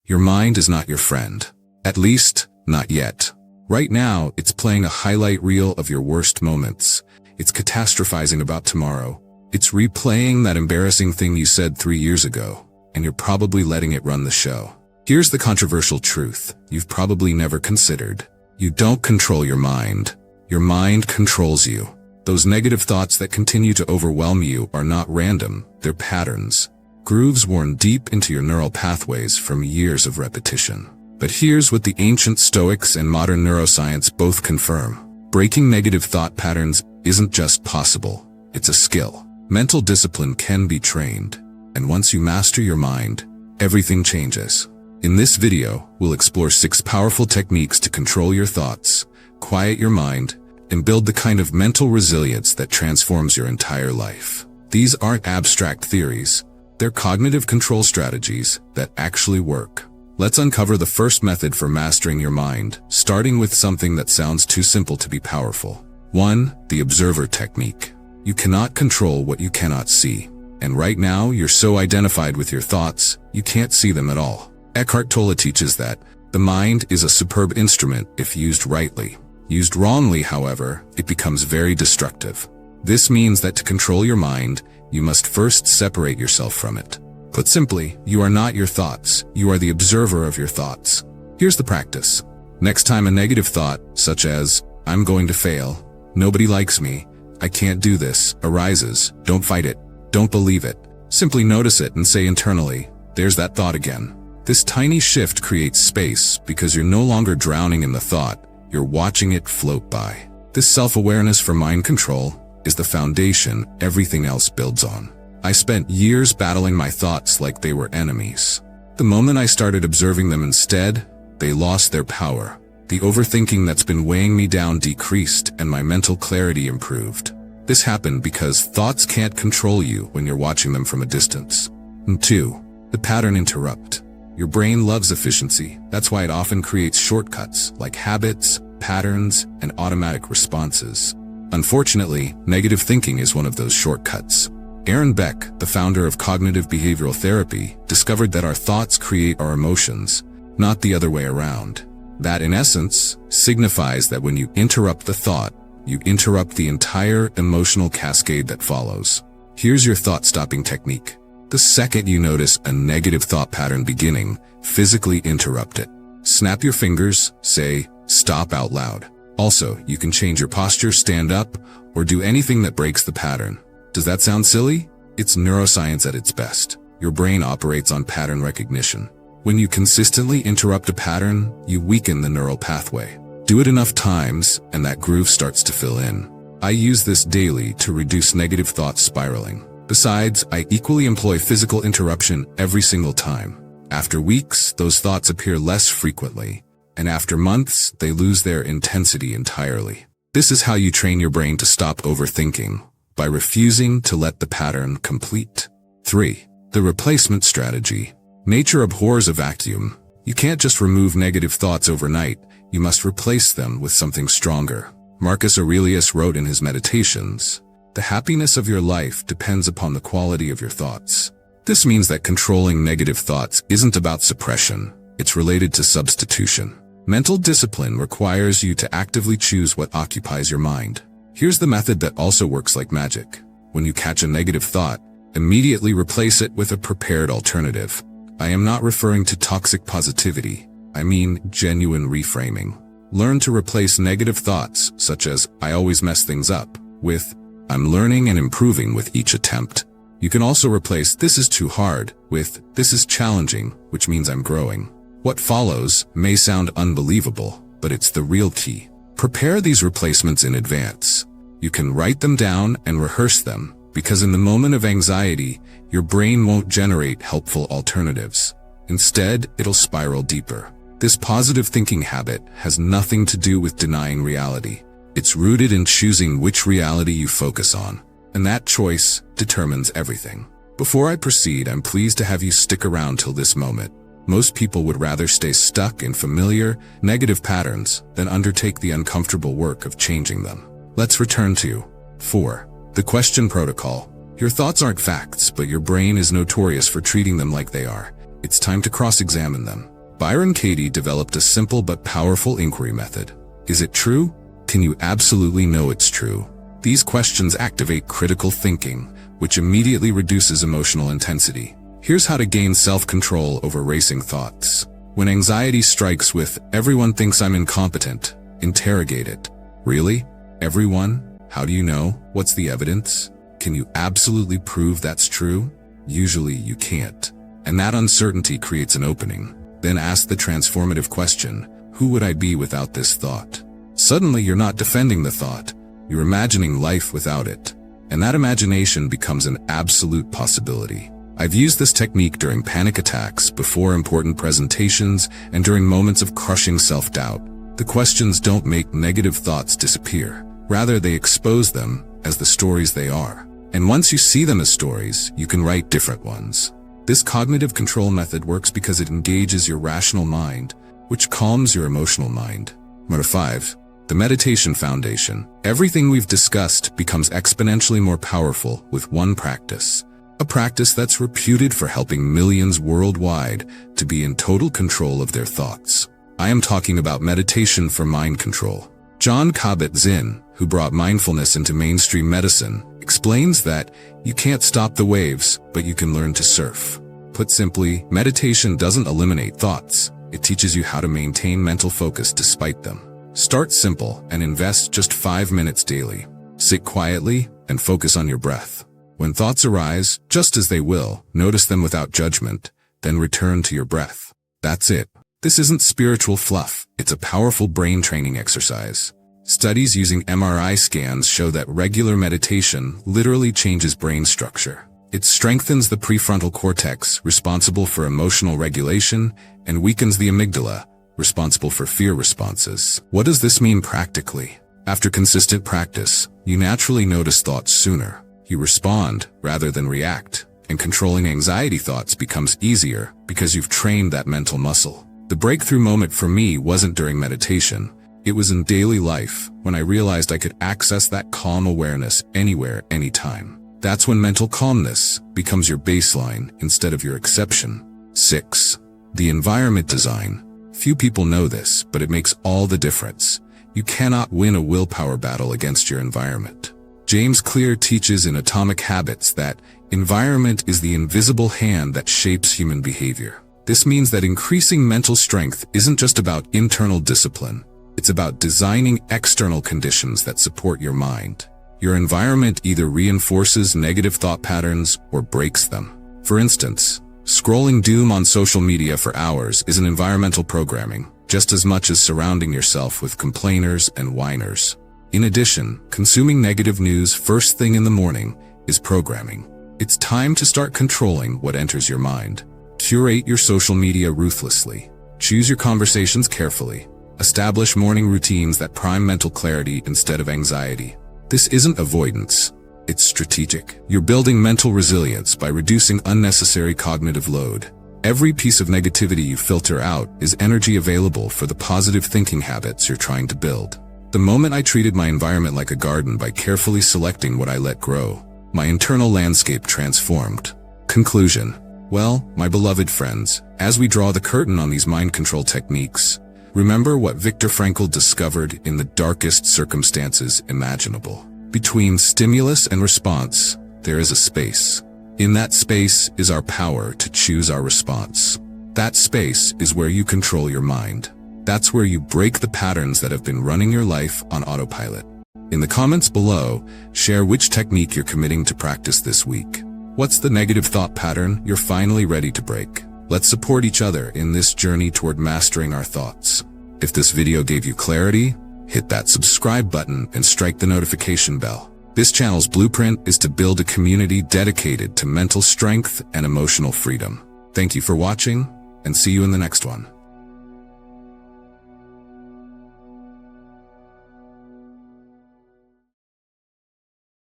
Your mind is not your friend. At least, not yet. Right now, it's playing a highlight reel of your worst moments. It's catastrophizing about tomorrow. It's replaying that embarrassing thing you said 3 years ago, and you're probably letting it run the show. Here's the controversial truth you've probably never considered. You don't control your mind. Your mind controls you. Those negative thoughts that continue to overwhelm you are not random, they're patterns. Grooves worn deep into your neural pathways from years of repetition. But here's what the ancient Stoics and modern neuroscience both confirm. Breaking negative thought patterns isn't just possible, it's a skill. Mental discipline can be trained, and once you master your mind, everything changes. In this video, we'll explore 6 powerful techniques to control your thoughts, quiet your mind, and build the kind of mental resilience that transforms your entire life. These aren't abstract theories, they're cognitive control strategies that actually work. Let's uncover the first method for mastering your mind, starting with something that sounds too simple to be powerful. 1. The observer technique. You cannot control what you cannot see. And right now, you're so identified with your thoughts, you can't see them at all. Eckhart Tolle teaches that the mind is a superb instrument if used rightly. Used wrongly, however, it becomes very destructive. This means that to control your mind, you must first separate yourself from it. Put simply, you are not your thoughts, you are the observer of your thoughts. Here's the practice. Next time a negative thought, such as, I'm going to fail, nobody likes me, I can't do this, arises, don't fight it, don't believe it. Simply notice it and say internally, there's that thought again. This tiny shift creates space because you're no longer drowning in the thought, you're watching it float by. This self-awareness for mind control is the foundation everything else builds on. I spent years battling my thoughts like they were enemies. The moment I started observing them instead, they lost their power. The overthinking that's been weighing me down decreased and my mental clarity improved. This happened because thoughts can't control you when you're watching them from a distance. And 2. The pattern interrupt. Your brain loves efficiency. That's why it often creates shortcuts like habits, patterns, and automatic responses. Unfortunately, negative thinking is one of those shortcuts. Aaron Beck, the founder of cognitive behavioral therapy, discovered that our thoughts create our emotions, not the other way around. That, in essence, signifies that when you interrupt the thought, you interrupt the entire emotional cascade that follows. Here's your thought-stopping technique. The second you notice a negative thought pattern beginning, physically interrupt it. Snap your fingers, say, stop out loud. Also, you can change your posture, stand up, or do anything that breaks the pattern. Does that sound silly? It's neuroscience at its best. Your brain operates on pattern recognition. When you consistently interrupt a pattern, you weaken the neural pathway. Do it enough times, and that groove starts to fill in. I use this daily to reduce negative thoughts spiraling. Besides, I equally employ physical interruption every single time. After weeks, those thoughts appear less frequently, and after months, they lose their intensity entirely. This is how you train your brain to stop overthinking, by refusing to let the pattern complete. 3. The replacement strategy. Nature abhors a vacuum. You can't just remove negative thoughts overnight, you must replace them with something stronger. Marcus Aurelius wrote in his Meditations, "The happiness of your life depends upon the quality of your thoughts." This means that controlling negative thoughts isn't about suppression, it's related to substitution. Mental discipline requires you to actively choose what occupies your mind. Here's the method that also works like magic. When you catch a negative thought, immediately replace it with a prepared alternative. I am not referring to toxic positivity, I mean genuine reframing. Learn to replace negative thoughts, such as, I always mess things up, with, I'm learning and improving with each attempt. You can also replace this is too hard with this is challenging, which means I'm growing. What follows may sound unbelievable, but it's the real key. Prepare these replacements in advance. You can write them down and rehearse them, because in the moment of anxiety, your brain won't generate helpful alternatives. Instead, it'll spiral deeper. This positive thinking habit has nothing to do with denying reality. It's rooted in choosing which reality you focus on, and that choice determines everything. Before I proceed, I'm pleased to have you stick around till this moment. Most people would rather stay stuck in familiar, negative patterns than undertake the uncomfortable work of changing them. Let's return to 4. The question protocol. Your thoughts aren't facts, but your brain is notorious for treating them like they are. It's time to cross-examine them. Byron Katie developed a simple but powerful inquiry method. Is it true? Can you absolutely know it's true? These questions activate critical thinking, which immediately reduces emotional intensity. Here's how to gain self-control over racing thoughts. When anxiety strikes with, "Everyone thinks I'm incompetent," interrogate it. Really? Everyone? How do you know? What's the evidence? Can you absolutely prove that's true? Usually you can't. And that uncertainty creates an opening. Then ask the transformative question, who would I be without this thought? Suddenly you're not defending the thought, you're imagining life without it. And that imagination becomes an absolute possibility. I've used this technique during panic attacks, before important presentations, and during moments of crushing self-doubt. The questions don't make negative thoughts disappear. Rather, they expose them as the stories they are. And once you see them as stories, you can write different ones. This cognitive control method works because it engages your rational mind, which calms your emotional mind. Number 5. The meditation foundation. Everything we've discussed becomes exponentially more powerful with one practice. A practice that's reputed for helping millions worldwide to be in total control of their thoughts. I am talking about meditation for mind control. Jon Kabat-Zinn, who brought mindfulness into mainstream medicine, explains that you can't stop the waves, but you can learn to surf. Put simply, meditation doesn't eliminate thoughts. It teaches you how to maintain mental focus despite them. Start simple and invest just 5 minutes daily. Sit quietly and focus on your breath. When thoughts arise, just as they will, notice them without judgment, then return to your breath. That's it. This isn't spiritual fluff, it's a powerful brain training exercise. Studies using MRI scans show that regular meditation literally changes brain structure. It strengthens the prefrontal cortex, responsible for emotional regulation, and weakens the amygdala, responsible for fear responses. What does this mean practically? After consistent practice, you naturally notice thoughts sooner. You respond rather than react, and controlling anxiety thoughts becomes easier because you've trained that mental muscle. The breakthrough moment for me wasn't during meditation. It was in daily life, when I realized I could access that calm awareness anywhere, anytime. That's when mental calmness becomes your baseline instead of your exception. 6. The environment design. Few people know this, but it makes all the difference. You cannot win a willpower battle against your environment. James Clear teaches in Atomic Habits that environment is the invisible hand that shapes human behavior. This means that increasing mental strength isn't just about internal discipline. It's about designing external conditions that support your mind. Your environment either reinforces negative thought patterns or breaks them. For instance, scrolling doom on social media for hours is an environmental programming, just as much as surrounding yourself with complainers and whiners. In addition, consuming negative news first thing in the morning is programming. It's time to start controlling what enters your mind. Curate your social media ruthlessly. Choose your conversations carefully. Establish morning routines that prime mental clarity instead of anxiety. This isn't avoidance, it's strategic. You're building mental resilience by reducing unnecessary cognitive load. Every piece of negativity you filter out is energy available for the positive thinking habits you're trying to build. The moment I treated my environment like a garden by carefully selecting what I let grow, my internal landscape transformed. Conclusion. Well, my beloved friends, as we draw the curtain on these mind control techniques, remember what Viktor Frankl discovered in the darkest circumstances imaginable. Between stimulus and response, there is a space. In that space is our power to choose our response. That space is where you control your mind. That's where you break the patterns that have been running your life on autopilot. In the comments below, share which technique you're committing to practice this week. What's the negative thought pattern you're finally ready to break? Let's support each other in this journey toward mastering our thoughts. If this video gave you clarity, hit that subscribe button and strike the notification bell. This channel's blueprint is to build a community dedicated to mental strength and emotional freedom. Thank you for watching, and see you in the next one.